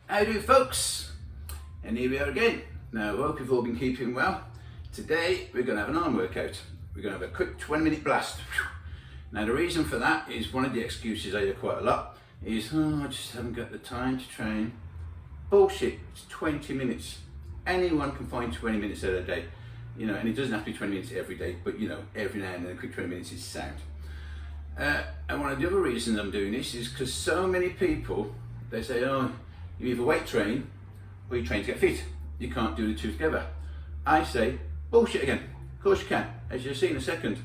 How do folks? And here we are again. Now I hope you've all been keeping well. Today we're going to have an arm workout. We're going to have a quick 20-minute blast. Now the reason for that is one of the excuses I hear quite a lot is, I just haven't got the time to train. Bullshit, it's 20 minutes. Anyone can find 20 minutes out of the day. And it doesn't have to be 20 minutes every day, but every now and then a quick 20 minutes is sound. And one of the other reasons I'm doing this is because so many people, they say, you either weight train or you train to get fit. You can't do the two together. I say, bullshit again. Of course you can, as you'll see in a second.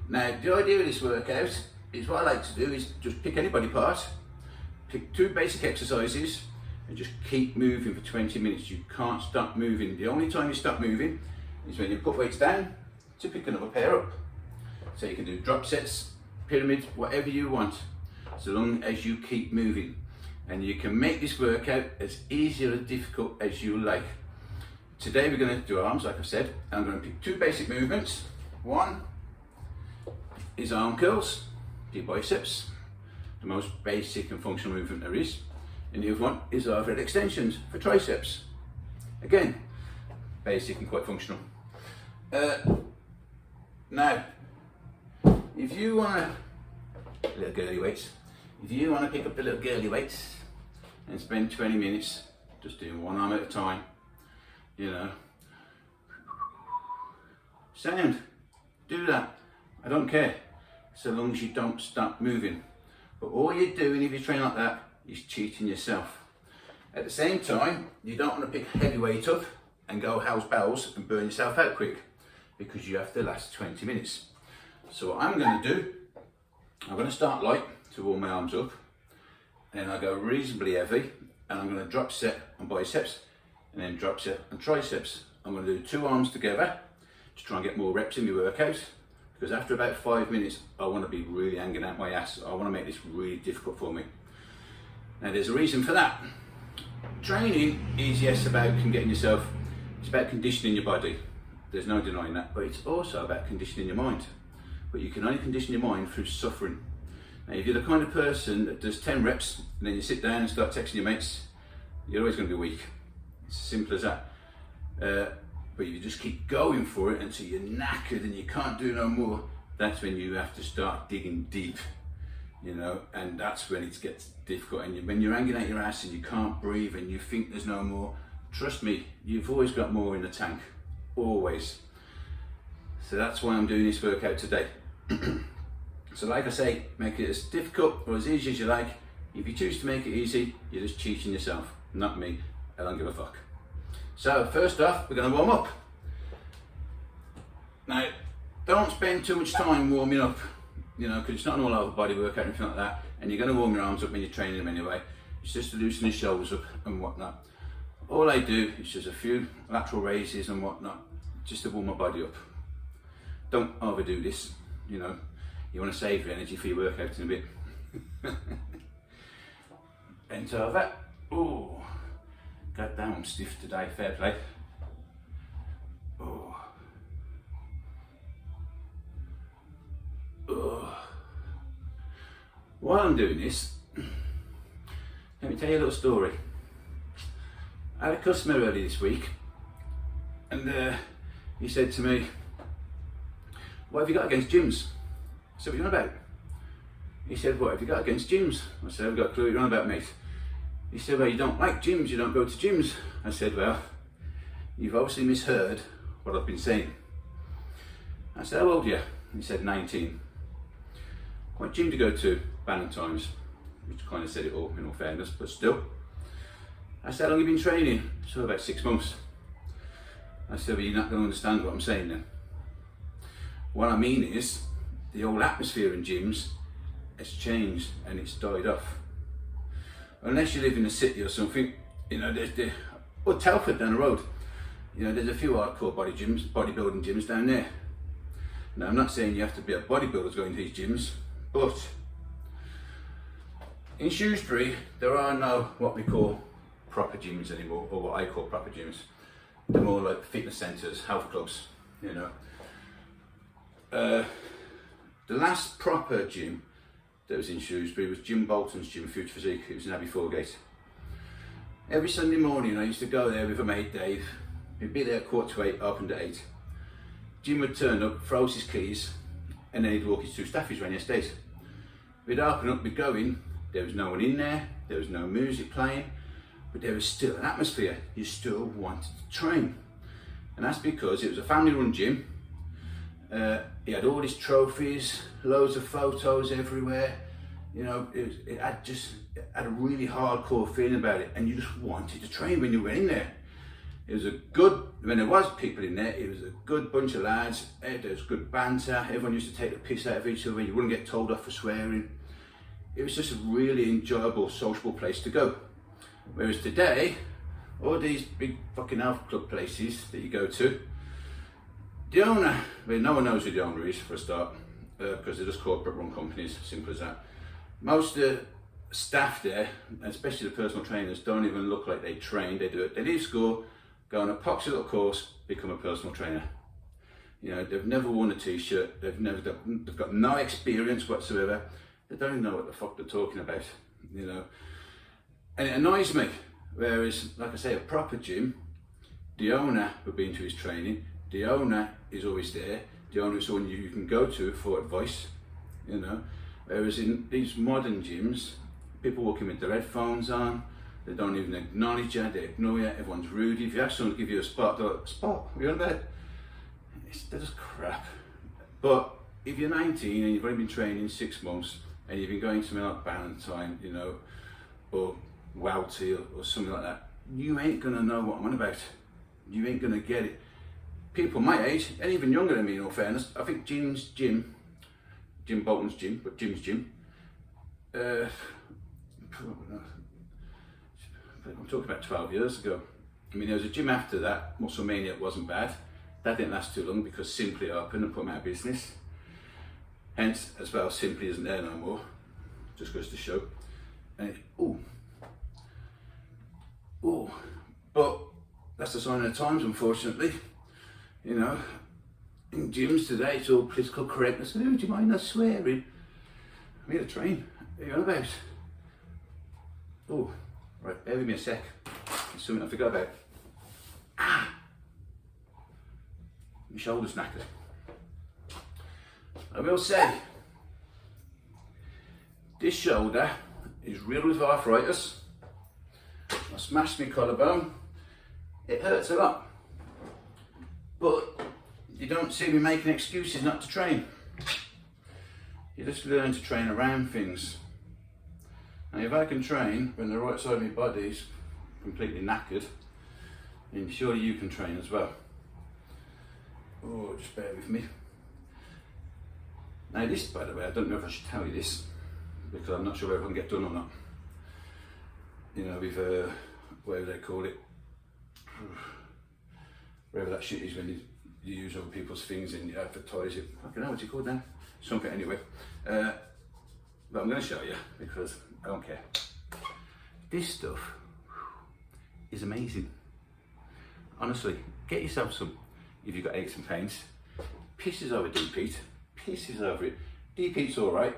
Now, the idea of this workout is what I like to do is just pick any body part, pick two basic exercises, and just keep moving for 20 minutes. You can't stop moving. The only time you stop moving is when you put weights down to pick another pair up. So you can do drop sets, pyramids, whatever you want, so long as you keep moving. And you can make this workout as easy or difficult as you like. Today we're going to do arms, like I said. I'm going to pick two basic movements. One is arm curls, your biceps, the most basic and functional movement there is. And the other one is overhead extensions for triceps. Again, basic and quite functional. Now, if you want to, little girly weights, if you want to pick up the little girly weights and spend 20 minutes just doing one arm at a time, sound, do that. I don't care, so long as you don't stop moving. But all you're doing if you train like that is cheating yourself. At the same time, you don't want to pick heavy weight up and go house bells and burn yourself out quick, because you have to last 20 minutes. So what I'm going to do, I'm going to start light to warm my arms up, and then I go reasonably heavy, and I'm going to drop set on biceps, and then drop set on triceps. I'm going to do two arms together to try and get more reps in my workout, because after about 5 minutes, I want to be really hanging out my ass. I want to make this really difficult for me. Now there's a reason for that. Training is, yes, about getting yourself, it's about conditioning your body. There's no denying that, but it's also about conditioning your mind. But you can only condition your mind through suffering. Now, if you're the kind of person that does 10 reps and then you sit down and start texting your mates, you're always going to be weak. It's as simple as that. But if you just keep going for it until you're knackered and you can't do no more, that's when you have to start digging deep, and that's when it gets difficult. And when you're hanging out your ass and you can't breathe and you think there's no more, trust me, you've always got more in the tank, always. So that's why I'm doing this workout today. So like I say, make it as difficult or as easy as you like. If you choose to make it easy, you're just cheating yourself, not me. I don't give a fuck. So first off, we're going to warm up. Now, don't spend too much time warming up, because it's not an all over body workout or anything like that, and you're going to warm your arms up when you're training them anyway. It's just to loosen your shoulders up and whatnot. All I do is just a few lateral raises and whatnot, just to warm my body up. Don't overdo this, you want to save your energy for your workout in a bit. Bent over. Oh, God damn, I'm stiff today, fair play. Oh. Oh. While I'm doing this, let me tell you a little story. I had a customer earlier this week, and he said to me, "What have you got against gyms?" I said, "What are you on about?" He said, "What have you got against gyms?" I said, "I've got a clue what you're on about, mate." He said, "Well, you don't like gyms, you don't go to gyms." I said, "Well, you've obviously misheard what I've been saying." I said, "How old are you?" He said, 19. "What gym do you go to?" "Valentine's," which kind of said it all, in all fairness, but still. I said, "How long have you been training?" "So about 6 months." I said, "Well, you're not going to understand what I'm saying then. What I mean is, the whole atmosphere in gyms has changed and it's died off. Unless you live in a city or something, or Telford down the road, there's a few hardcore bodybuilding gyms down there. Now, I'm not saying you have to be a bodybuilder to go into these gyms, but in Shrewsbury, there are no what we call proper gyms anymore, or what I call proper gyms. They're more like fitness centres, health clubs, The last proper gym that was in Shrewsbury was Jim Bolton's gym, Future Physique. It was in Abbey Foregate. Every Sunday morning I used to go there with a mate Dave. He'd be there at 7:45, opened at 8. Jim would turn up, throws his keys, and then he'd walk his 2 staffies around the estate. We'd open up, we'd go in, there was no one in there was no music playing, but there was still an atmosphere. You still wanted to train. And that's because it was a family run gym. He had all his trophies, loads of photos everywhere. You know, it had a really hardcore feeling about it, and you just wanted to train when you went in there. It was a good, when there was people in there, it was a good bunch of lads. There was good banter. Everyone used to take the piss out of each other. You wouldn't get told off for swearing. It was just a really enjoyable, sociable place to go. Whereas today, all these big fucking health club places that you go to, the owner, well, no one knows who the owner is for a start, because they're just corporate run companies, simple as that. Most of the staff there, especially the personal trainers, don't even look like they train. They do it, they leave school, go on a poxy little course, become a personal trainer. You know, they've never worn a t-shirt, they've got no experience whatsoever. They don't even know what the fuck they're talking about, you know. And it annoys me. Whereas, like I say, a proper gym, the owner will be into his training, the owner is always there, the owner is someone you can go to for advice, you know. Whereas in these modern gyms, people walk in with their headphones on, they don't even acknowledge you, they ignore you, everyone's rude. If you ask someone to give you a spot, they're like, spot, are you on bed? They're just crap. But if you're 19 and you've only been training 6 months, and you've been going to something like Ballantyne, you know, or Wouty or something like that, you ain't gonna know what I'm on about. You ain't gonna get it. People my age, and even younger than me in all fairness, I think Jim Bolton's gym, but Jim's gym, I'm talking about 12 years ago. I mean, there was a gym after that, Muscle Mania, it wasn't bad. That didn't last too long because Simply opened and put them out of business. Hence, as well, Simply isn't there no more. Just goes to show. And but that's the sign of the times, unfortunately. You know, in gyms today, it's all political correctness. Oh, do you mind not swearing? I'm here to train. What are you on about? Oh, right, bear with me a sec. There's something I forgot about. My shoulder's knackered. I will say, this shoulder is riddled with arthritis. I smashed my collarbone. It hurts a lot. But you don't see me making excuses not to train. You just learn to train around things. And if I can train when the right side of my body's completely knackered, then surely you can train as well. Oh, just bear with me. Now this, by the way, I don't know if I should tell you this, because I'm not sure whether I can get done or not. You know, with, whatever they call it, whatever that shit is when you use other people's things and you advertise it. I don't know, what's it called now? Something anyway. But I'm going to show you, because I don't care. This stuff is amazing. Honestly, get yourself some if you've got aches and pains. Pisses over deep heat. Pisses over it. Deep heat's alright,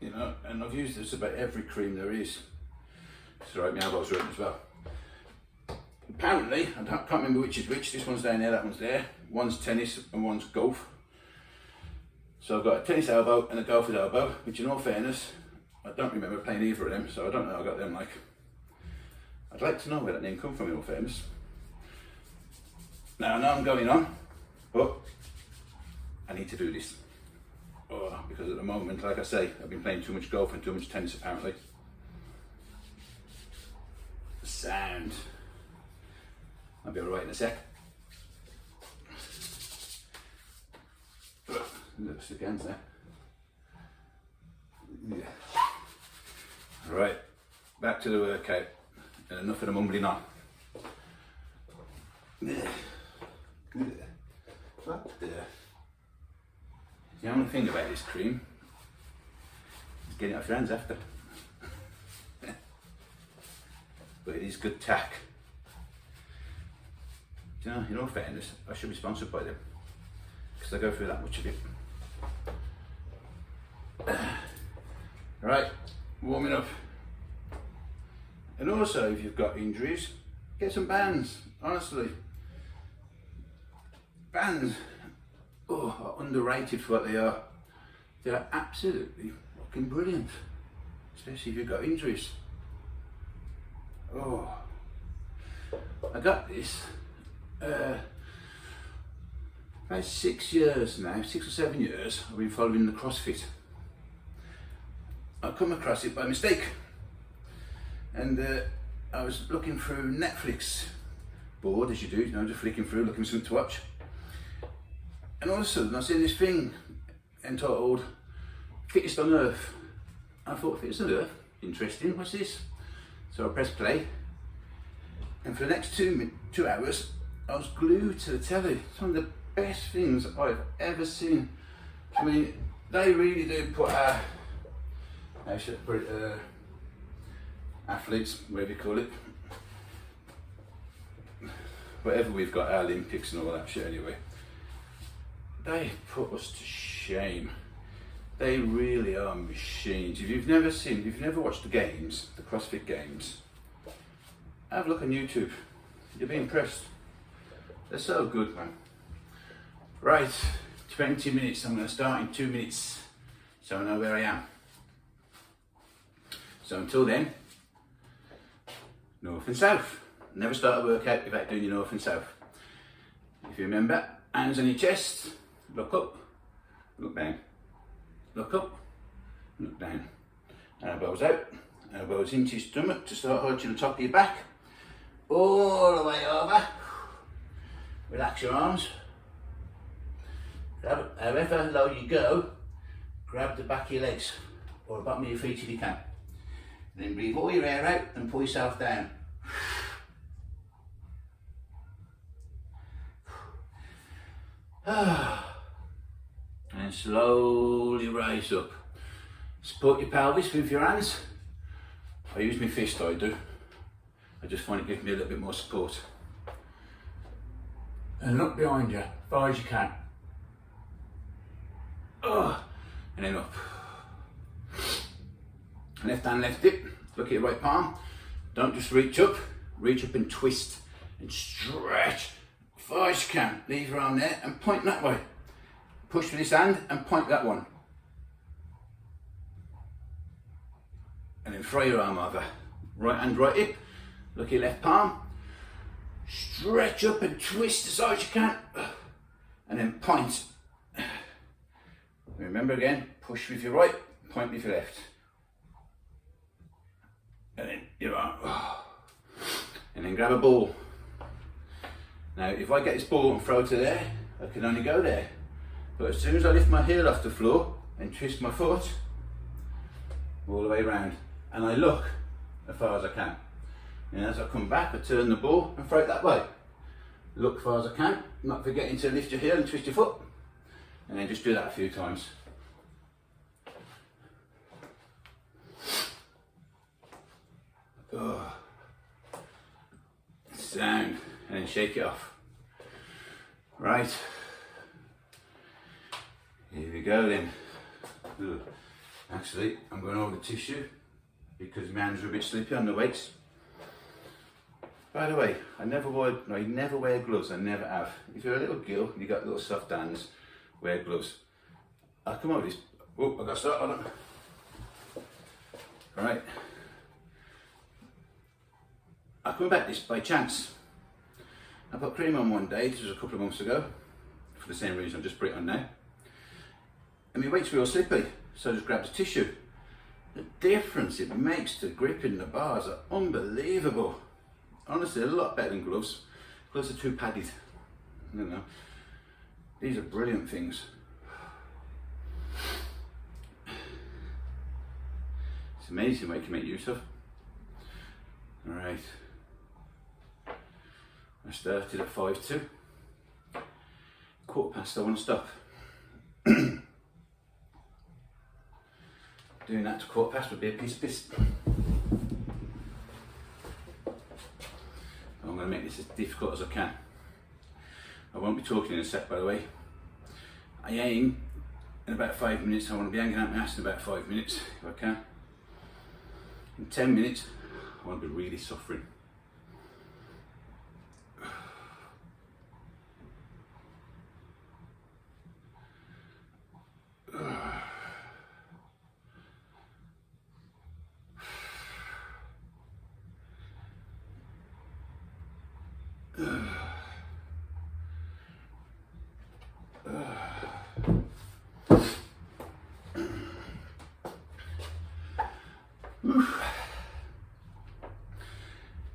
you know, and I've used this about every cream there is. It's alright, my elbows are hurting as well. Apparently, I can't remember which is which, this one's down there, that one's there. One's tennis and one's golf. So I've got a tennis elbow and a golfer's elbow, which in all fairness, I don't remember playing either of them, so I don't know how I got them like. I'd like to know where that name come from in all fairness. Now I know I'm going on, but I need to do this. Oh, because at the moment, like I say, I've been playing too much golf and too much tennis apparently. The sound. I'll be alright in a sec. Look, stick hands there. Yeah. Alright, back to the workout. And enough of the mumbling on. What the only thing about this cream is getting it off your hands after. But it is good tack. You know, in all fairness, I should be sponsored by them, because I go through that much of it. Right, warming up. And also, if you've got injuries, get some bands, honestly. Bands are underrated for what they are. They are absolutely fucking brilliant, especially if you've got injuries. Oh, I got this about 6 years now, 6 or 7 years, I've been following the CrossFit. I come across it by mistake, and I was looking through Netflix, bored as you do, just flicking through, looking for something to watch. And all of a sudden I see this thing entitled Fittest on Earth. I thought, Fittest on Earth? Interesting, what's this? So I pressed play, and for the next 2 hours I was glued to the telly. It's one of the best things I've ever seen. I mean, they really do put athletes, whatever you call it, whatever we've got, our Olympics and all that shit anyway, they put us to shame. They really are machines. If you've never watched the games, the CrossFit games, have a look on YouTube. You'll be impressed. They're so good, man. Right, 20 minutes. I'm going to start in 2 minutes, so I know where I am. So until then, north and south. Never start a workout without doing your north and south. If you remember, hands on your chest, look up, look down. Look up, look down. Elbows out, elbows into your stomach to start arching the top of your back. All the way over. Relax your arms. However low you go, grab the back of your legs or the bottom of your feet if you can. Then breathe all your air out and pull yourself down. And slowly rise up. Support your pelvis with your hands. I use my fist, I do. I just find it gives me a little bit more support. And look behind you, as far as you can. And then up. Left hand, left hip. Look at your right palm. Don't just reach up and twist and stretch as far as you can. Leave your arm there and point that way. Push with this hand and point that one. And then throw your arm over. Right hand, right hip. Look at your left palm. Stretch up and twist as hard as you can. And then point. Remember again, push with your right, point with your left. And then your arm. And then grab a ball. Now, if I get this ball and throw it to there, I can only go there. But as soon as I lift my heel off the floor and twist my foot, all the way around, and I look as far as I can. And as I come back, I turn the ball and throw it that way. Look as far as I can, not forgetting to lift your heel and twist your foot. And then just do that a few times. Sound, and then shake it off. Right. Here we go then. Actually, I'm going over the tissue because my hands are a bit slippy on the weights. By the way, I never wear gloves, I never have. If you're a little girl and you've got little soft hands, wear gloves. I'll come over this. Oh, I got to start on it. Right. I come back this by chance. I put cream on one day, this was a couple of months ago, for the same reason I just put it on now. And my weights were all slippy, so I just grabbed the tissue. The difference it makes to gripping the bars are unbelievable. Honestly, a lot better than gloves. Gloves are too padded. I don't know. These are brilliant things. It's amazing what you can make use of. Alright. I started at 5:02. 1:15, I want to stop. Doing that to 1:15 would be a piece of piss. I'm going to make this as difficult as I can. I won't be talking in a sec, by the way. I aim in about 5 minutes. I want to be hanging out my ass in about 5 minutes, if I can. In 10 minutes, I want to be really suffering.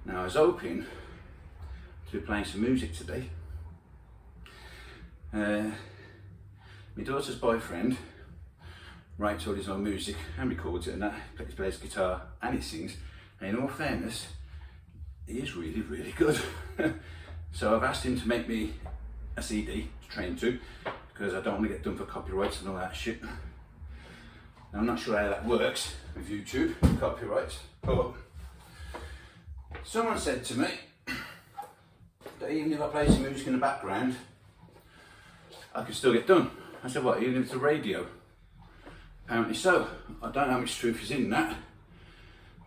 Now I was hoping to be playing some music today. My daughter's boyfriend writes all his own music and records it and that. He plays guitar and he sings, and in all fairness, he is really, really good. So I've asked him to make me a CD to train to, because I don't want to get done for copyrights and all that shit. Now I'm not sure how that works with YouTube, copyrights, but someone said to me that even if I play some music in the background, I can still get done. I said, what, even if it's a radio? Apparently so. I don't know how much truth is in that,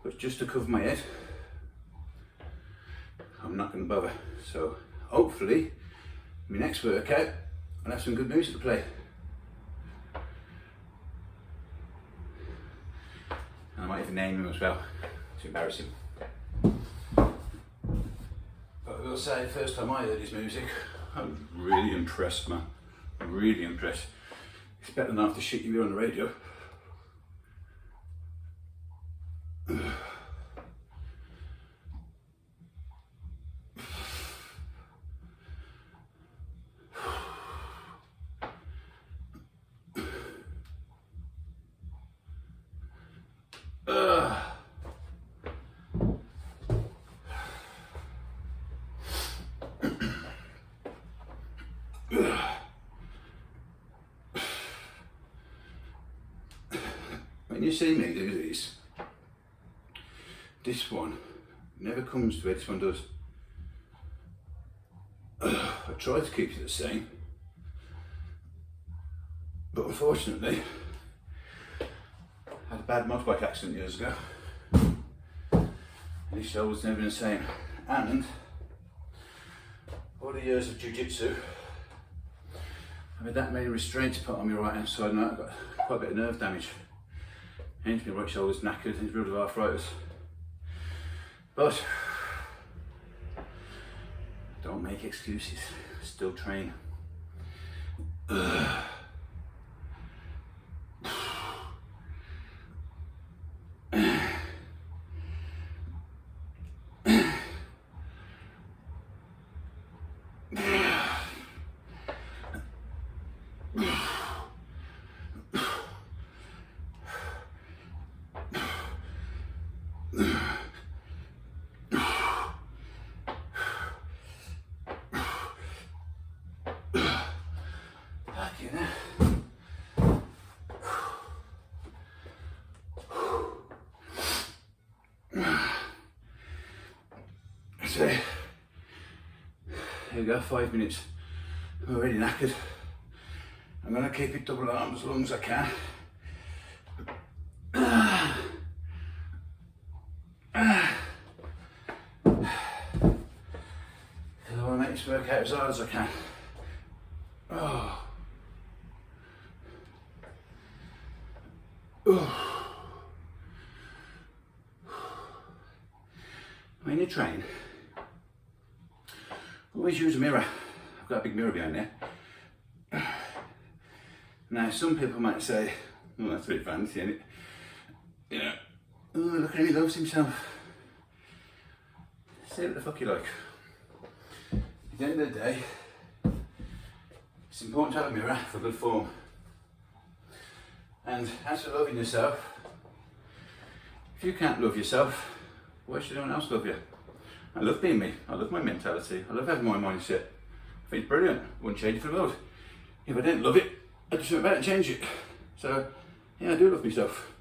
but just to cover my head, I'm not going to bother. So hopefully, my next workout, I'll have some good music to play. And I might even name him as well, to embarrass him. But I will say, the first time I heard his music, I was really impressed, man. Really impressed. It's better than half the shit you hear on the radio. When you see me do this one never comes to where this one does. I try to keep it the same, but unfortunately I had a bad motorbike accident years ago and this shoulder's never been the same. And all the years of jiu-jitsu, I've had that many restraints put on my right hand side, and I've got quite a bit of nerve damage. Hence my right shoulder's knackered and it's riddled with arthritis. But don't make excuses, still train. So, here we go, 5 minutes. I'm already knackered. I'm going to keep it double arm as long as I can. Because I want to make this work out as hard as I can. Oh. Oh. When you train, always use a mirror. I've got a big mirror behind there. Now, some people might say, oh, that's a bit fancy, isn't it? You know, oh, look at him, he loves himself. Say what the fuck you like. At the end of the day, it's important to have a mirror for good form. And as for loving yourself, if you can't love yourself, why should anyone else love you? I love being me. I love my mentality. I love having my mindset. I think it's brilliant. I wouldn't change it for the world. If I didn't love it, I'd do something about it and change it. So, yeah, I do love myself.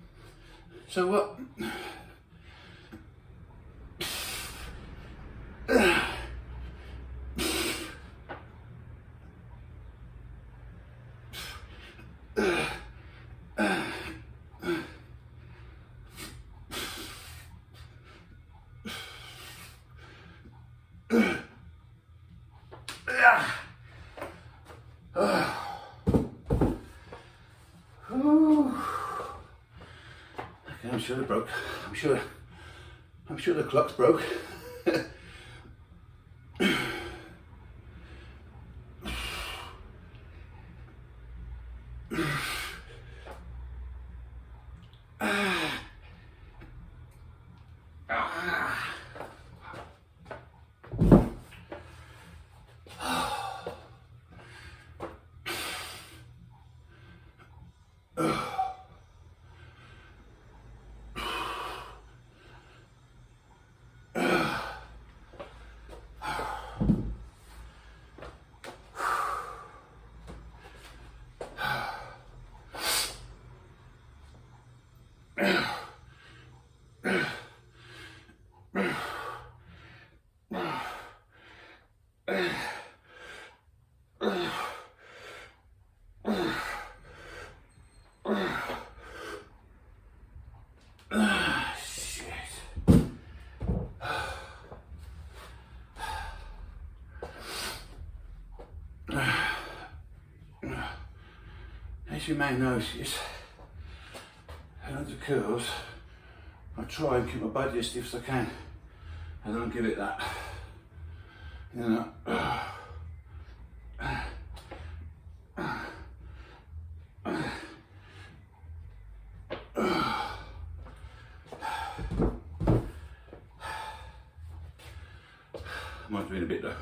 So what? sure they broke. I'm sure the clock's broke. As you may notice, under the curls, I try and keep my body as stiff as I can. I don't give it that, you know. Might be in a bit though.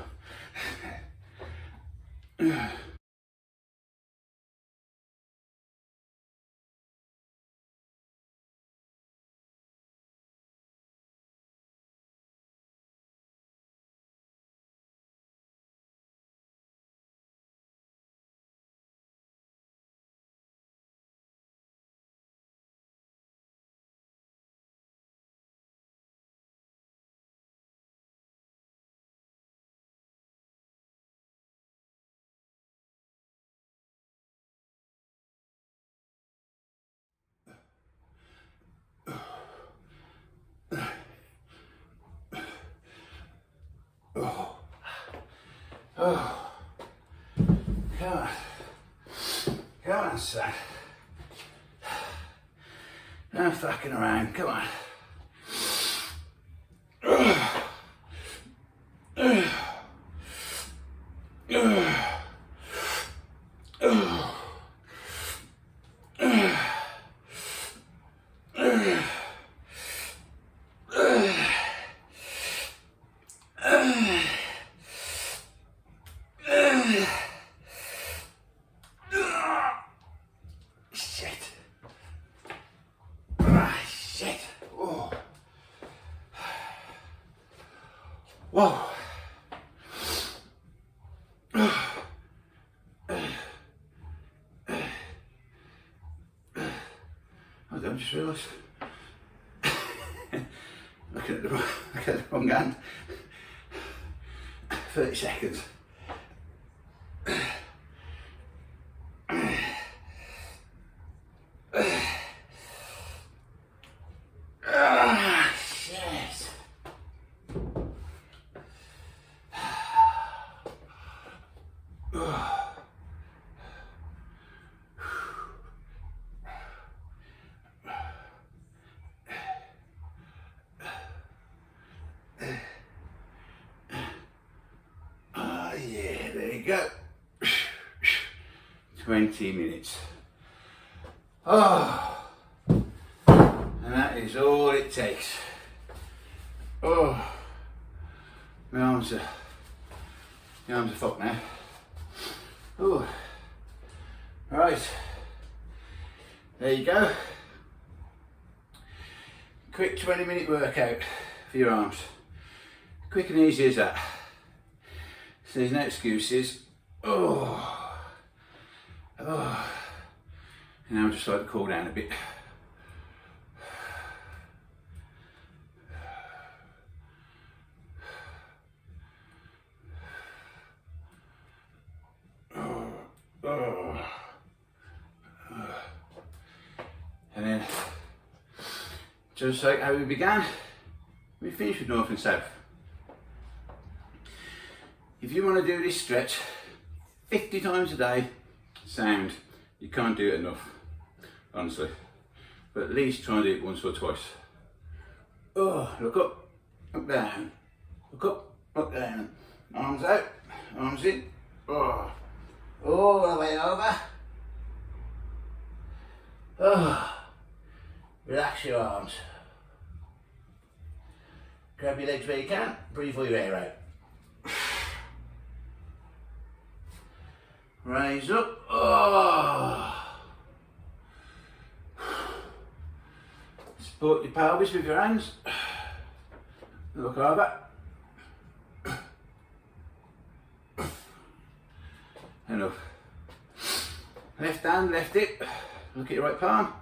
Oh, come on, son. No fucking around, come on. Whoa. I just realised. Looking at the wrong hand. 30 seconds. Go. 20 minutes. Oh, and that is all it takes. Oh, my arms are fucked now. Oh, right. There you go. Quick 20-minute workout for your arms. Quick and easy as that. So there's no excuses. Oh, oh. And now I'll just like to cool down a bit. Oh, oh. And then, just like how we began, we finished with north and south. If you want to do this stretch 50 times a day, sound, you can't do it enough, honestly. but at least try and do it once or twice. Oh, look up, look down, look up, look down, arms out, arms in, oh, all the way over. Oh, relax your arms. Grab your legs where you can, breathe all your air out. Raise up, oh. Support your pelvis with your hands. Look over. Enough. Left hand, left hip. Look at your right palm.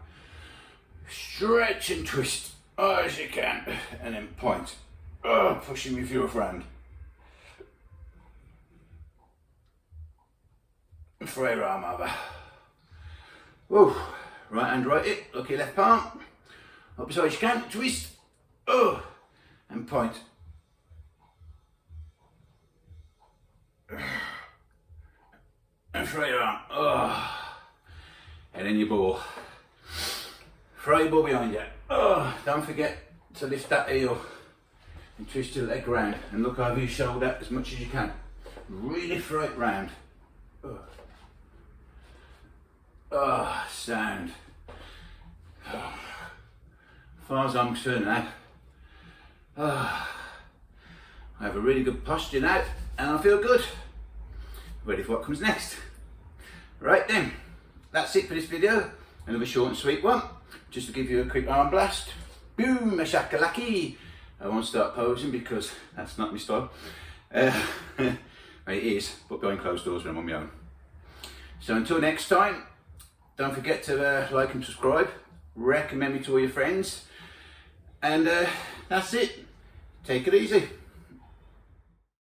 Stretch and twist as you can, and then point. Oh, pushing with your other hand. Throw your arm over. Whoa. Right hand, right hip. Look at your left palm. Up as high as you can. Twist. Oh, and point. And throw your arm. Oh, and then your ball. Throw your ball behind you. Oh, don't forget to lift that heel and twist your leg round and look over your shoulder as much as you can. Really throw it round. Oh, oh sound. Oh. As far as I'm concerned now, I have a really good posture now and I feel good. Ready for what comes next. Right then, that's it for this video. Another short and sweet one, just to give you a quick arm blast. Boom, a shakalaki. I won't start posing because that's not my style. It is, but behind closed doors when I'm on my own. So until next time, don't forget to like and subscribe. Recommend me to all your friends. And that's it. Take it easy.